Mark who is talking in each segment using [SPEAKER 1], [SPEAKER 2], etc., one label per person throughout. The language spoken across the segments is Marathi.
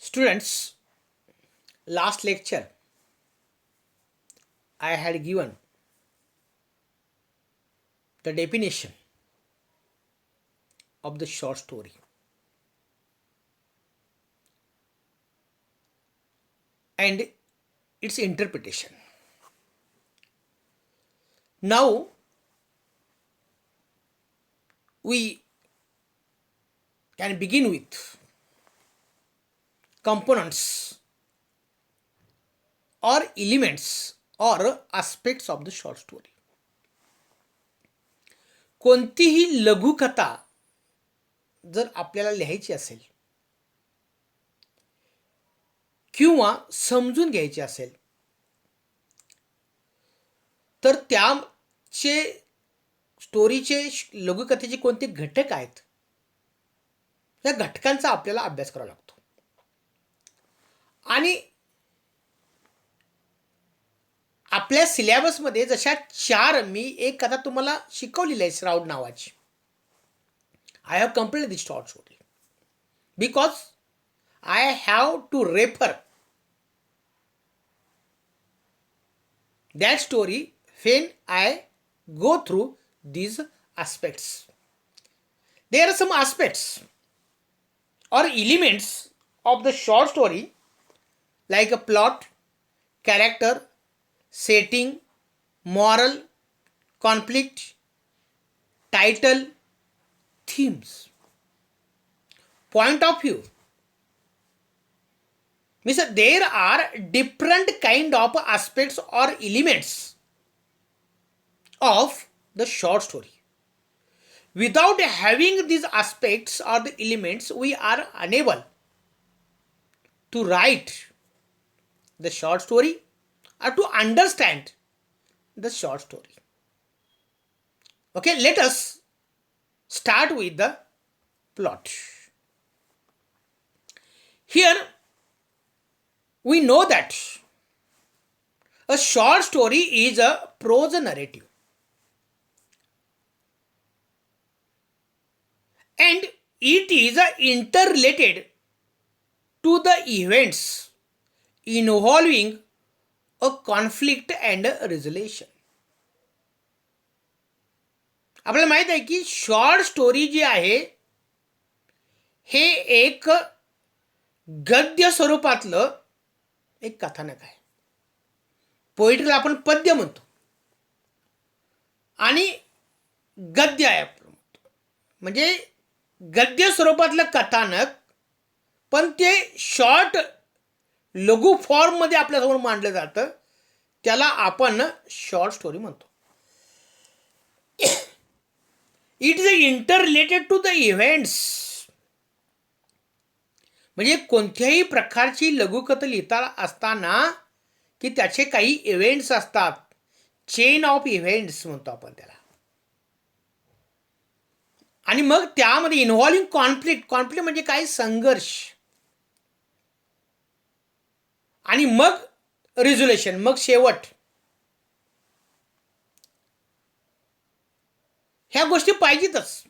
[SPEAKER 1] Students, last lecture I had given the definition of the short story and its interpretation. Now we can begin with components or elements or aspects of the short story. कोणतीही लघुकथा जर आपल्याला लिहायची असेल किंवा समजून घ्यायची असेल तर त्याचे स्टोरीचे लघुकथेचे कोणते घटक आहेत या घटकांचा आपल्याला अभ्यास करावा लागतो. आणि आपल्या सिलेबसमध्ये जशा 4 मी एक कथा तुम्हाला शिकवलेली आहे श्राउड नावाची. I have completed this short story because I have to refer that story when I go through these aspects. There are some aspects or elements of the short story like a plot, character, setting, moral, conflict, title, themes, point of view. Means there are different kind of aspects or elements of the short story. Without having these aspects or the elements, we are unable to write the short story or to understand the short story. Okay, let us start with the plot. Here we know that a short story is a prose narrative and it is interrelated to the events involving a conflict and a resolution. आपल्याला माहित आहे की शॉर्ट स्टोरी जी आहे हे एक गद्य स्वरूपातलं एक कथानक आहे. पोएट्रीला आपण पद्य म्हणतो आणि गद्य आहे आपण म्हणतो. म्हणजे गद्य स्वरूपातलं कथानक पण ते शॉर्ट लघु फॉर्ममध्ये आपल्यासमोर मांडलं जातं त्याला आपण शॉर्ट स्टोरी म्हणतो. It is interrelated to the events. म्हणजे कोणत्याही प्रकारची लघुकथा लिहिता असताना की त्याचे काही इव्हेंट्स असतात. चेन ऑफ इव्हेंट्स म्हणतो आपण त्याला. आणि मग त्यामध्ये इन्व्हॉल्विंग कॉन्फ्लिक्ट म्हणजे काय संघर्ष आणि मग रिझोल्युशन मग शेवट. ह्या गोष्टी पाहिजेतच.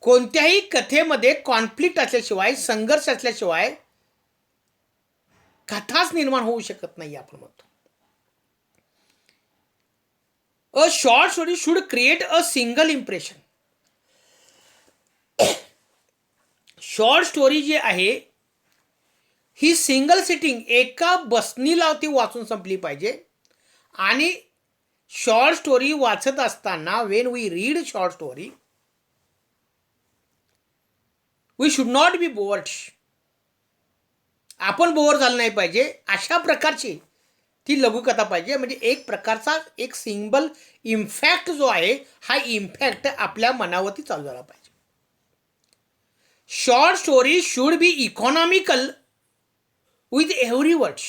[SPEAKER 1] कोणत्याही कथेमध्ये कॉन्फ्लिक्ट असल्याशिवाय संघर्ष असल्याशिवाय कथाच निर्माण होऊ शकत नाही आपण म्हणतो. A short story should create a single impression. Short story जी आहे ही सिंगल सिटिंग एका बसनीला ती वाचून संपली पाहिजे. आणि शॉर्ट स्टोरी वाचत असताना when we read short story we should not be bored. आपण बोर झालं नाही पाहिजे अशा प्रकारची ती लघुकथा पाहिजे. म्हणजे एक प्रकारचा एक सिंगल इम्पॅक्ट जो आहे हा इम्पॅक्ट आपल्या मनावरती चालू झाला पाहिजे. Short story should B economical with every words.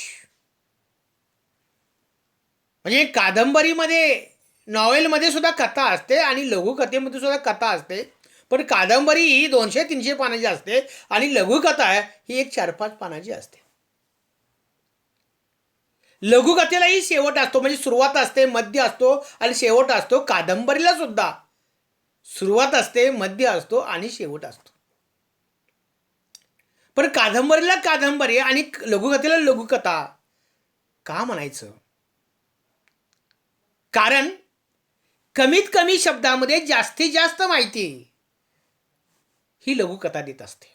[SPEAKER 1] म्हणजे कादंबरीमध्ये नॉवेलमध्ये सुद्धा कथा असते आणि लघुकथेमध्ये सुद्धा कथा असते. पण कादंबरी ही 200-300 पानाची असते आणि लघुकथा ही एक 4-5 पानाची असते. लघुकथेलाही शेवट असतो. म्हणजे सुरुवात असते मध्य असतो आणि शेवट असतो. कादंबरीला सुद्धा सुरुवात असते मध्य असतो आणि शेवट असतो. पण कादंबरीला कादंबरी आणि लघुकथेला लघुकथा का म्हणायचं? कारण कमीत कमी शब्दामध्ये जास्तीत जास्त माहिती ही लघुकथा देत असते.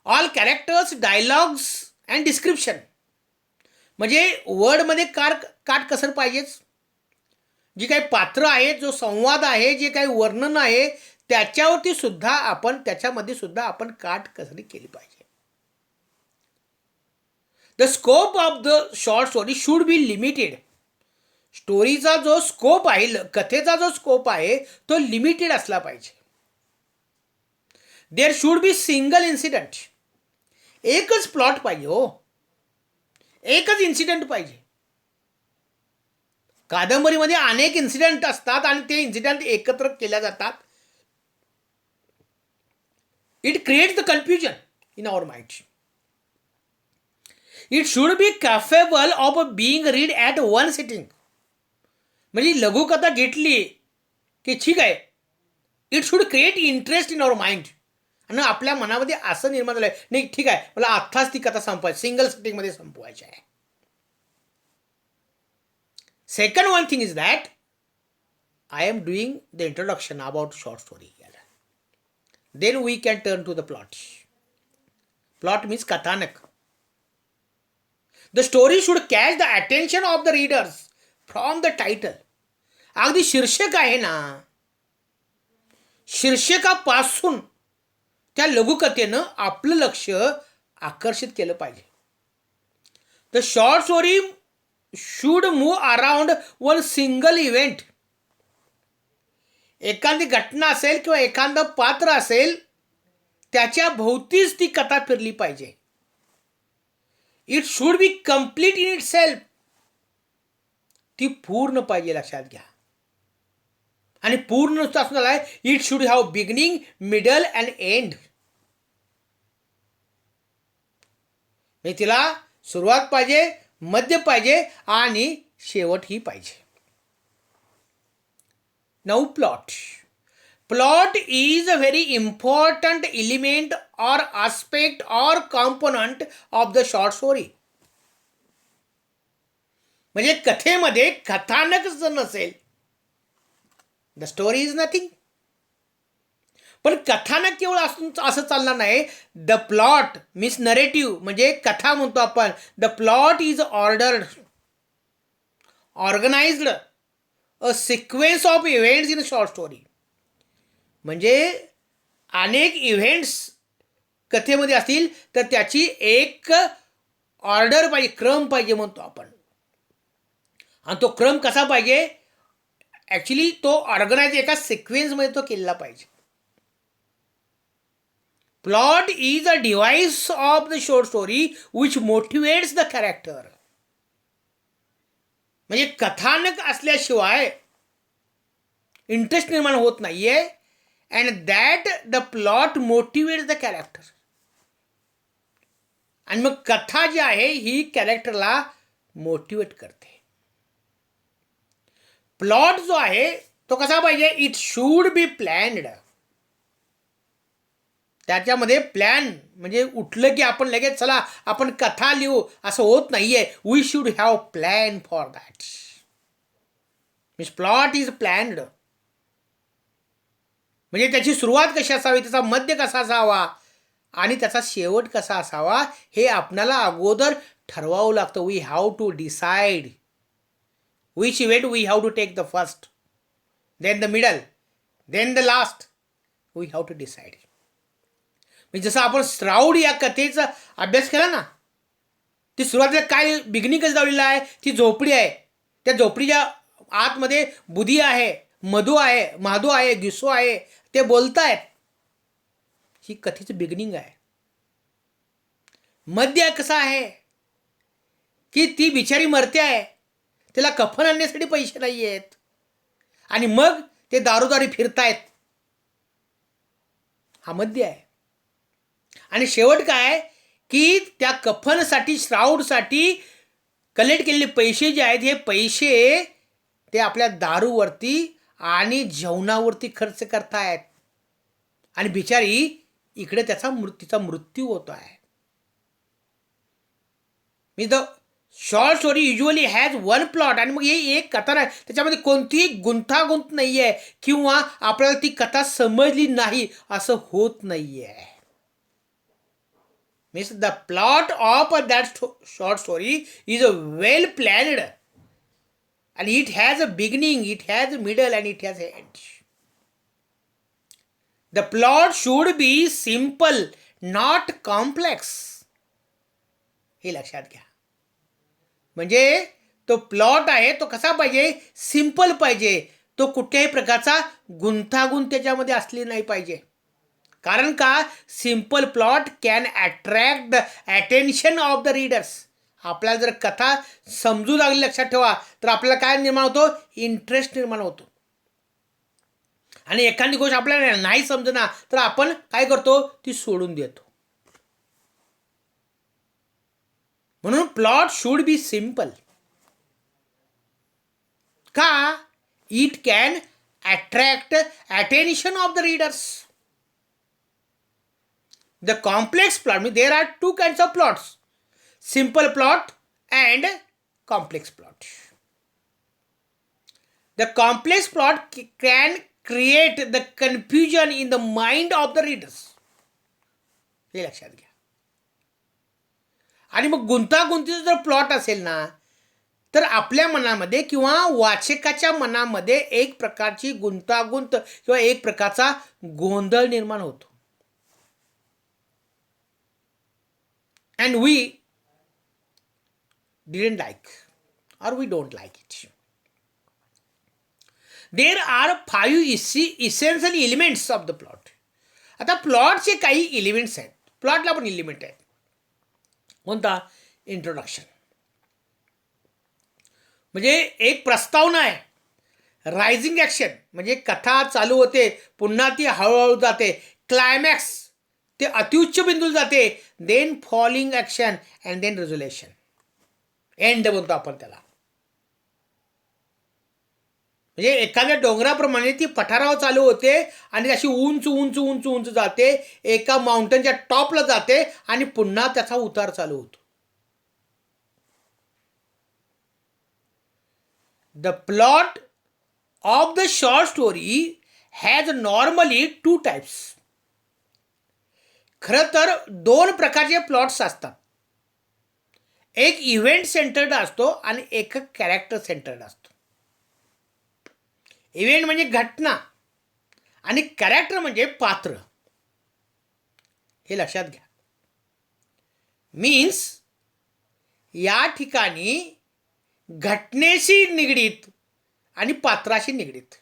[SPEAKER 1] All characters, dialogues and description, म्हणजे वर्डमध्ये काट कसर पाहिजेच. जी काही पात्र आहेत, जो संवाद आहे, जे काही वर्णन आहे, त्याच्यावरती सुद्धा आपण, त्याच्यामध्ये सुद्धा आपण काट कसरी केली पाहिजे. The scope of the short story should be limited. स्टोरीचा जो स्कोप आहे, कथेचा जो स्कोप आहे, तो लिमिटेड असला पाहिजे. There should be single incident. एकच प्लॉट पाहिजे हो, एकच इन्सिडेंट पाहिजे. कादंबरीमध्ये अनेक इन्सिडेंट असतात आणि ते इन्सिडेंट एकत्र केल्या जातात. It creates the confusion in our mind. It should be capable of being read at one sitting. म्हणजे लघुकथा घेतली की ठीक आहे, it should create interest in our mind. आणि आपल्या मनामध्ये असं निर्माण झालं आहे, नाही ठीक आहे, मला आत्ताच ती कथा संपवायची, सिंगल सिटिंगमध्ये संपवायची आहे. Second one thing is that I am doing the introduction about short story. Then we can turn to the plot. Plot means kathanak. The story should catch the attention of the readers from the title. अगदी शीर्षक आहे ना, शीर्षकापासून त्या लघुकथेनं आपलं लक्ष आकर्षित केलं पाहिजे. The short story should move around one single event. एखादी घटना असेल किंवा एखादं पात्र असेल, त्याच्या भोवतीच ती कथा फिरली पाहिजे. It should B complete in it self. ती पूर्ण पाहिजे, लक्षात घ्या. आणि पूर्ण नुसतं असं झालं आहे, it should have beginning, middle and end. म्हणजे तिला सुरुवात पाहिजे, मध्य पाहिजे आणि शेवट ही पाहिजे. Now plot. Plot is a very important element और आस्पेक्ट और component of the short story. म्हणजे कथेमध्ये कथानक जर नसेल, द स्टोरी इज नथिंग. पण कथानक केवळ असं चालणार नाही. द प्लॉट मीन्स नरेटिव्ह, म्हणजे कथा म्हणतो आपण. The plot is ordered, organised, a sequence of events in short story. म्हणजे अनेक इव्हेंट्स कथेमध्ये असतील तर त्याची एक ऑर्डर पाहिजे, क्रम पाहिजे म्हणतो आपण. आणि तो क्रम कसा पाहिजे, ॲक्च्युली तो ऑर्गनाइज एका सिक्वेन्समध्ये तो केलेला पाहिजे. Plot is a device of the short story which motivates the character. म्हणजे कथानक असल्याशिवाय इंटरेस्ट निर्माण होत नाहीये. And that the plot motivates the character. आणि मग कथा जी आहे ही कॅरेक्टरला मोटिवेट करते. प्लॉट जो आहे तो कसा पाहिजे, इट शूड बी प्लॅन्ड. त्याच्यामध्ये प्लॅन म्हणजे उठलं की आपण लगेच चला आपण कथा लिहू असं होत नाहीये. We should have plan for that. Means plot is planned. म्हणजे त्याची सुरुवात कशी असावी, त्याचा मध्य कसा असावा आणि त्याचा शेवट कसा असावा हे आपल्याला अगोदर ठरवावं लागतं. We have to decide which event we have to take the first, then the middle, then the last. We have to decide. जसं आपण श्राऊड या कथेचा अभ्यास केला ना, ती सुरुवातीला काय बिगिनिंग कसं लावलेलं आहे, ती झोपडी आहे. त्या झोपडीच्या आतमध्ये बुधी आहे, मधू आहे, महादू आहे, गिसो आहे, ते बोलतायत. ही कथेचं बिगिनिंग आहे. मध्य कसा आहे की ती बिचारी मरते आहे, तिला कफन आणण्यासाठी पैसे नाही आहेत आणि मग ते दारोदारी फिरतायत. हा मध्य आहे. आणि शेवट काय की त्या कफनसाठी, श्राऊडसाठी कलेक्ट केलेले पैसे जे आहेत, हे पैसे ते आपल्या दारूवरती आणि जेवणावरती खर्च करतायत. आणि बिचारी इकडे तिचा मृत्यू होतो आहे. Me the short story usually has one plot, आणि मग हे एक कथा नाही, त्याच्यामध्ये कोणतीही गुंतागुंत नाही आहे किंवा आपल्याला ती कथा समजली नाही असं होत नाही आहे. Means the plot of that short story is well planned, and it has a beginning, it has a middle, and it has an end. The plot should be simple, not complex. हे लक्षात घ्या. म्हणजे तो प्लॉट आहे तो कसा पाहिजे, सिंपल पाहिजे, तो कुठल्याही प्रकारचा गुंतागुंत त्याच्यामध्ये असली नाही पाहिजे. कारण का, simple plot can attract the attention of the readers. आपल्याला जर कथा समजू लागली, लक्षात ठेवा, तर आपल्याला काय निर्माण होतो, इंटरेस्ट निर्माण होतो. आणि एखादी गोष्ट आपल्याला नाही समजना तर आपण काय करतो, ती सोडून देतो. म्हणून प्लॉट शुड बी सिंपल. का, it can attract attention of the readers. The complex plot, there are two kinds of plots, simple plot and complex plot. The complex plot can create the confusion in the mind of the readers. हे लक्षात घ्या. आणि मग गुंतागुंतीचा जर प्लॉट असेल ना, तर आपल्या मनामध्ये किंवा वाचकाच्या मनामध्ये एक प्रकारची गुंतागुंत किंवा एक प्रकारचा गोंधळ निर्माण होतो. and we didn't like, or we don't like it. There are 5 essential elements of the plot. आता प्लॉटचे काही एलिमेंट्स आहेत. प्लॉटला पण एलिमेंट आहेत. कोणता, इंट्रोडक्शन, म्हणजे एक प्रस्तावना आहे. रायझिंग ॲक्शन, म्हणजे कथा चालू होते, पुन्हा ती हळूहळू जाते. क्लायमॅक्स, ते अतिउच्च बिंदूला जाते. Then falling action and then resolution, end म्हणतो आपण त्याला. म्हणजे एखाद्या डोंगराप्रमाणे ती पठारावर चालू होते आणि अशी उंच उंच उंच उंच जाते, एका माउंटनच्या टॉपला जाते आणि पुन्हा त्याचा उतार चालू होतो. The plot of the short story has normally 2 types. खरं तर 2 प्रकारचे प्लॉट्स असतात. एक इव्हेंट सेंटर्ड असतो आणि एक कॅरेक्टर सेंटर्ड असतो. इव्हेंट म्हणजे घटना आणि कॅरेक्टर म्हणजे पात्र. हे लक्षात घ्या. मीन्स या ठिकाणी घटनेशी निगडीत आणि पात्राशी निगडीत.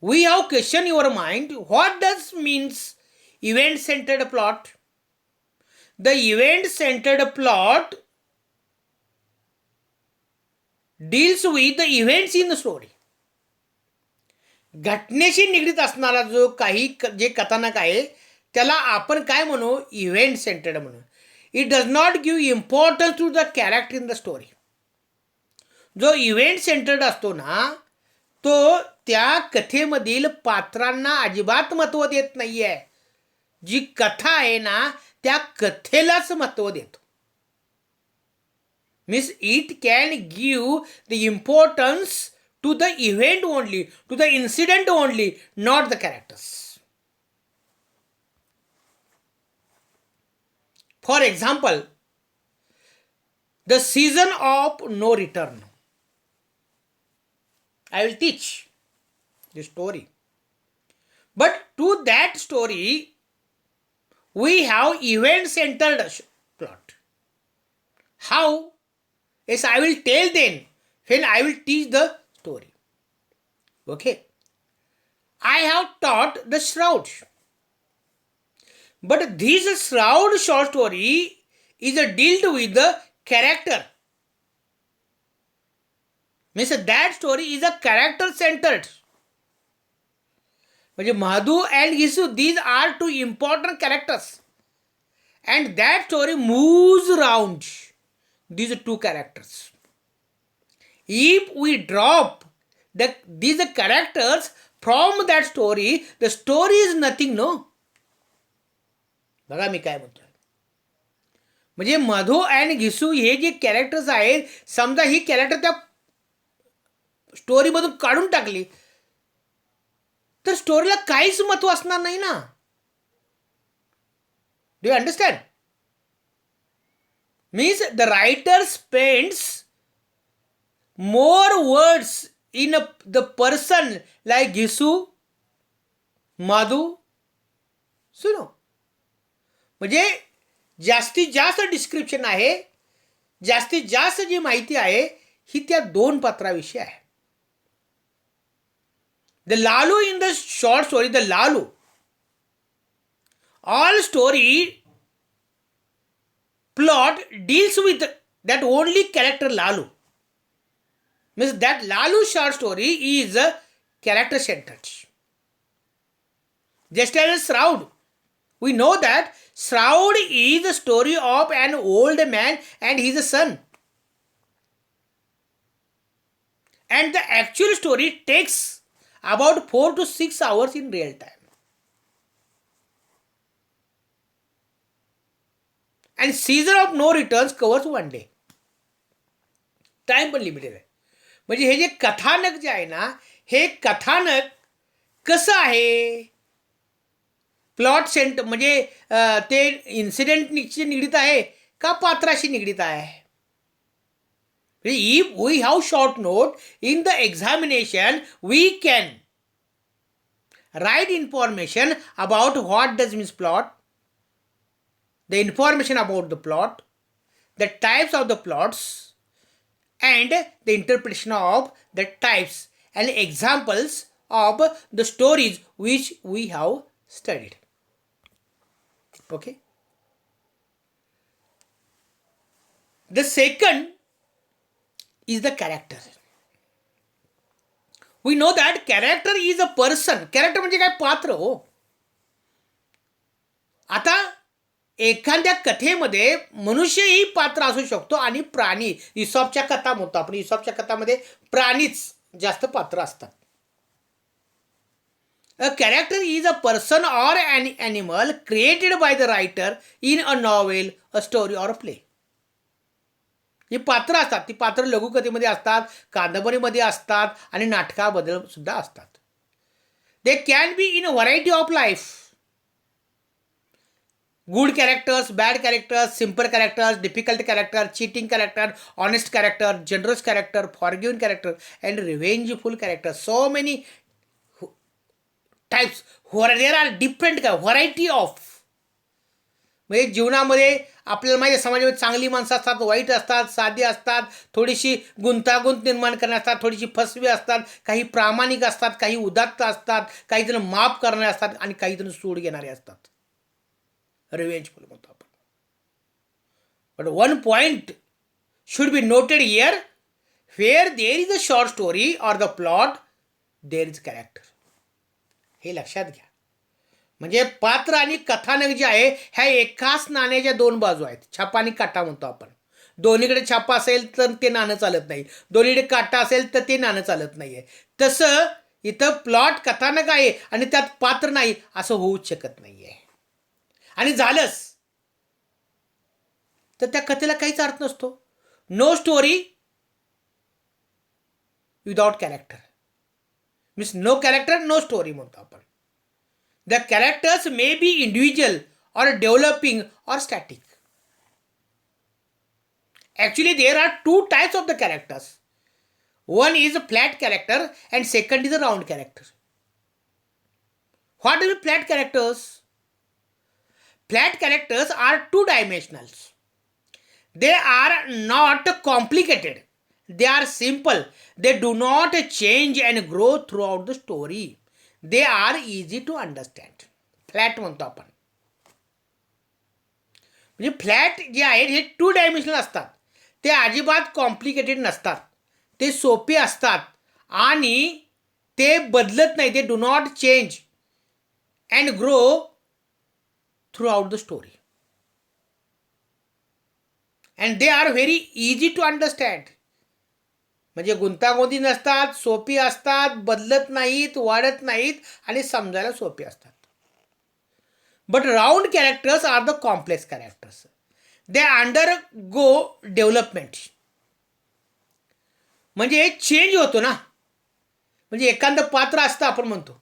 [SPEAKER 1] We have question your mind, what does means event centred plot? The event-centered plot deals with the events in the story. घटनेशी निगडीत असणारा जो काही जे कथानक आहे त्याला आपण काय म्हणू, इव्हेंट सेंटर्ड म्हणू. It does not give importance to the character in the story. जो इव्हेंट सेंटर्ड असतो ना, तो त्या कथेमधील पात्रांना अजिबात महत्त्व देत नाही आहे. जी कथा आहे ना, त्या कथेलाच महत्त्व देतो. Means it can give the importance to the event only, to the incident only, not the characters. For example, the season of no return. I will teach the story. But to that story, we have event-centered plot. How? Yes, I will tell then when I will teach the story. Okay. I have taught the shroud. But this shroud short story is dealt with the character. Means that story is a character-centered. म्हणजे Madhu and Gisu, these are 2 important characters. And that story moves around these 2 characters. If we drop these characters from that story, the story is nothing, no? बघा मी काय म्हणतोय. म्हणजे मधू अँड घिसू हे जे कॅरेक्टर्स आहेत, समजा ही कॅरेक्टर त्या स्टोरीमधून काढून टाकली तर स्टोरीला काहीच महत्व असणार नाही ना. Do you understand? Means the writer spends more words in the person like Gisu, Madhu, सुनो. म्हणजे जास्तीत जास्त डिस्क्रिप्शन आहे, जास्तीत जास्त जी माहिती आहे ही त्या दोन पात्राविषयी आहे. The Lalu in the short story, the Lalu, all story plot deals with that only character Lalu. Means that Lalu short story is character centered. Just as Shroud, we know that Shroud is the story of an old man and his son. And the actual story takes about 4 to 6 hours in real time. And season of no returns covers 1 day. Time पण लिमिटेड आहे. म्हणजे हे जे कथानक जे आहे ना, हे कथानक कसं आहे, प्लॉट सेंटर म्हणजे ते इन्सिडेंटशी निगडीत आहे का पात्राशी निगडीत आहे. If we have short note in the examination we can write information about what does means plot, the information about the plot, the types of the plots, and the interpretation of the types and examples of the stories which we have studied. Okay. The second is the character. We know that character is a person. Character म्हणजे काय, पात्र हो. आता एखाद्या कथेमध्ये मनुष्यही पात्र असू शकतो आणि प्राणी, इसॉपच्या कथा म्हणतो आपण, इसॉपच्या कथामध्ये प्राणीच जास्त पात्र असतात. A character is a person or an animal created by the writer in a novel, a story or a play. ही पात्र असतात, ती पात्र लघुकथेमध्ये असतात, कादंबरीमध्ये असतात आणि नाटकाबद्दल सुद्धा असतात. They can be in a variety of life. Good characters, bad characters, simple characters, difficult character, cheating character, honest character, generous character, forgiving character, and revengeful character. So many types. There are different variety of. म्हणजे जीवनामध्ये आपल्याला माहिती आहे, समाजामध्ये चांगली माणसं असतात, वाईट असतात, साधी असतात, थोडीशी गुंतागुंत निर्माण करणे असतात, थोडीशी फसवी असतात, काही प्रामाणिक असतात, काही उदात्त असतात, काही जण माफ करणारे असतात आणि काही जण सूड घेणारे असतात. रिवेंजफुल म्हणतो आपण. But one point should be noted here, where there is a short story or the plot there is character. हे लक्षात घ्या. म्हणजे पात्र आणि कथानक जे आहे ह्या एकाच नाण्याच्या दोन बाजू आहेत. छापा आणि काटा म्हणतो आपण. दोन्हीकडे छापा असेल तर ते नाणं चालत नाही, दोन्हीकडे काटा असेल तर ते नाणं चालत नाही आहे. तसं इथं प्लॉट कथानक आहे आणि त्यात पात्र नाही असं होऊच शकत नाही आहे. आणि झालंच तर त्या कथेला काहीच अर्थ नसतो. No story without character means no character no story म्हणतो आपण. The characters may be individual or developing or static. Actually there are two types of the characters. One is a flat character and second is a round character. What is flat characters? Flat characters are two-dimensional. They are not complicated. They are simple. They do not change and grow throughout the story. They are easy to understand. Flat म्हणतो आपण. म्हणजे फ्लॅट जे आहेत हे 2 डायमेन्शनल असतात. ते अजिबात कॉम्प्लिकेटेड नसतात. ते सोपे असतात आणि ते बदलत नाही. ते do not change and grow throughout the story, and they are very easy to understand. म्हणजे गुंतागुंती नसतात, सोपी असतात, बदलत नाहीत, वाढत नाहीत आणि समजायला सोपे असतात. But round characters are the complex characters. They undergo development. म्हणजे चेंज होतो ना. म्हणजे एखादं पात्र असतं आपण म्हणतो.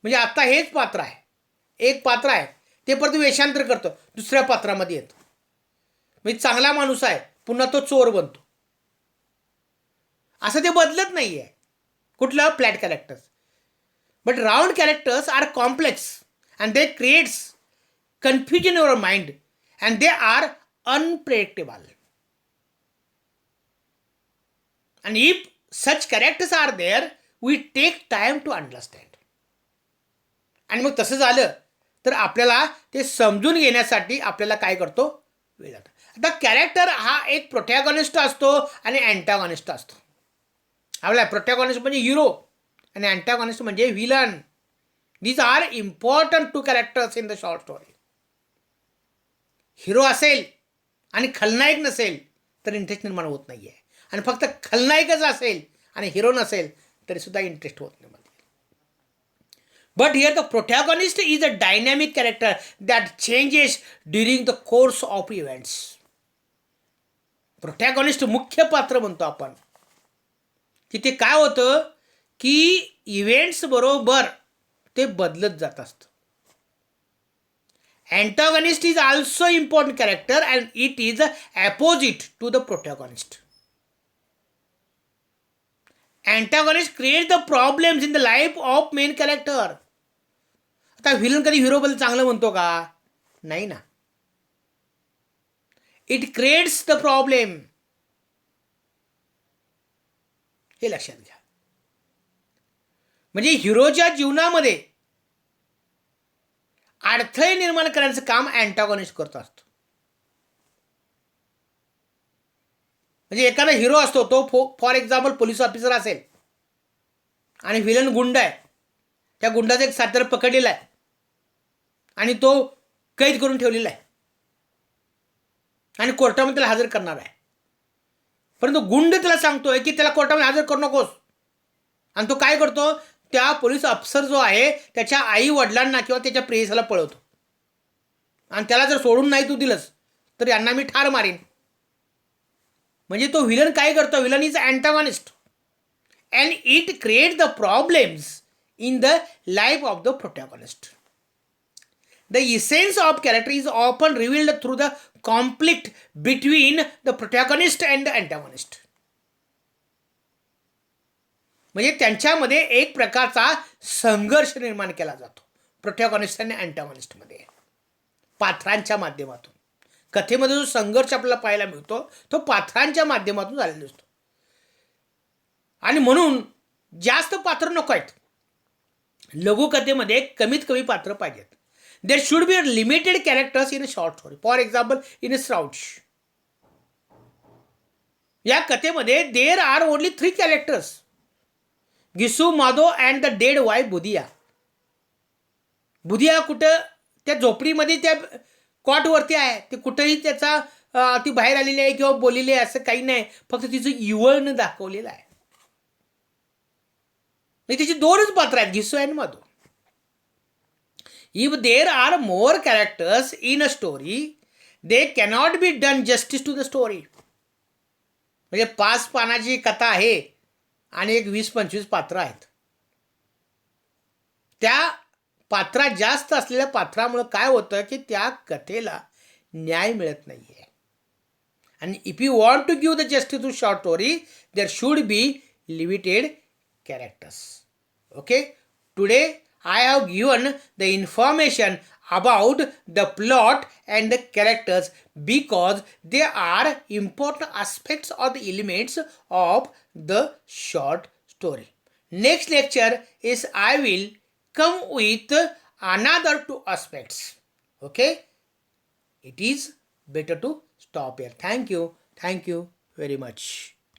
[SPEAKER 1] म्हणजे आता हेच पात्र आहे. एक पात्र आहे. ते परत वेषांतर करतो. दुसऱ्या पात्रामध्ये येतो. म्हणजे चांगला माणूस आहे. पुन्हा तो चोर बनतो. असं ते बदलत नाही आहे. कुठलं flat characters. But round characters are complex and they creates confusion in your mind and they are unpredictable. And if such characters are there, we take time to understand. आणि मग तसं झालं तर आपल्याला ते समजून घेण्यासाठी आपल्याला काय करतो वेळ लागतो. आता कॅरेक्टर हा एक प्रोटॅगॉनिस्ट असतो आणि अँटॅगॉनिस्ट असतो. आपला प्रोटॅगॉनिस्ट म्हणजे हिरो आणि अँटॅगॉनिस्ट म्हणजे villain. These are important two characters in the short story. Hero असेल आणि खलनायक नसेल तर इंटरेस्ट निर्माण होत नाही आहे. आणि फक्त खलनायकच असेल आणि हिरो नसेल तरी सुद्धा इंटरेस्ट होत नाही. But here the protagonist is a dynamic character that changes during the course of events. Protagonist मुख्य पात्र म्हणतो आपण. की ते काय होतं की इव्हेंट्स बरोबर ते बदलत जात असतं. Antagonist is also important character and it is opposite to the protagonist. Antagonist create the problems in the life of main character. आता व्हिलन कधी हिरोबद्दल चांगलं म्हणतो का? नाही ना. It creates the problem. हे लक्षात घ्या. म्हणजे हिरोच्या जीवनामध्ये अडथळे निर्माण करण्याचं काम अँटॅगॉनिस्ट करत असतो. म्हणजे एखादा हिरो असतो तो फॉर एक्झाम्पल पोलीस ऑफिसर असेल आणि व्हिलन गुंड आहे. त्या गुंडाचा एक साथीदार पकडलेला आहे आणि तो कैद करून ठेवलेला आहे आणि कोर्टामध्ये त्याला हजर करणार आहे. परंतु गुंड त्याला सांगतोय की त्याला कोर्टामध्ये हजर करू नकोस. आणि तो काय करतो? त्या पोलीस अफसर जो आहे त्याच्या आई वडिलांना किंवा त्याच्या प्रेयसीला पळवतो आणि त्याला जर सोडून नाही तू दिलंस तर यांना मी ठार मारीन. म्हणजे तो व्हिलन काय करतो? Villain is antagonist and it create the problems in the life of the protagonist. The essence of character is often revealed through the conflict between the protagonist and the antagonist. म्हणजे त्यांच्यामध्ये एक प्रकारचा संघर्ष निर्माण केला जातो प्रोटॅगॉनिस्ट आणि अँटॅगॉनिस्टमध्ये पात्रांच्या माध्यमातून. कथेमध्ये जो संघर्ष आपल्याला पाहायला मिळतो तो पात्रांच्या माध्यमातून झालेला असतो. आणि म्हणून जास्त पात्र नको आहेत. लघुकथेमध्ये कमीत कमी पात्र पाहिजेत. There should be limited characters in a short story. For example in a shrouds या कथेमध्ये there are only 3 characters. Gisu Madho and the dead wife Budhiya. Budhiya कुठं त्या झोपडीमध्ये त्या कॉटवरती आहे. ते कुठंही त्याचा ती बाहेर आलेली आहे किंवा बोललेली आहे असं काही नाही. फक्त तिचं इवळणं दाखवलेलं आहे. तिची 2च पात्र आहेत Gisu and Madho. If there are more characters in a story they cannot be done justice to the story. म्हणजे 5 पानाची कथा आहे आणि एक 20-25 पात्र आहेत. त्या पात्रात जास्त असलेल्या पात्रामुळे काय होतं की त्या कथेला न्याय मिळत नाही आहे. आणि if you want to give the justice to short story there should be limited characters. Okay. Today I have given the information about the plot and the characters because they are important aspects or the elements of the short story. Next lecture is I will come with another 2 aspects. Okay. It is better to stop here. Thank you very much.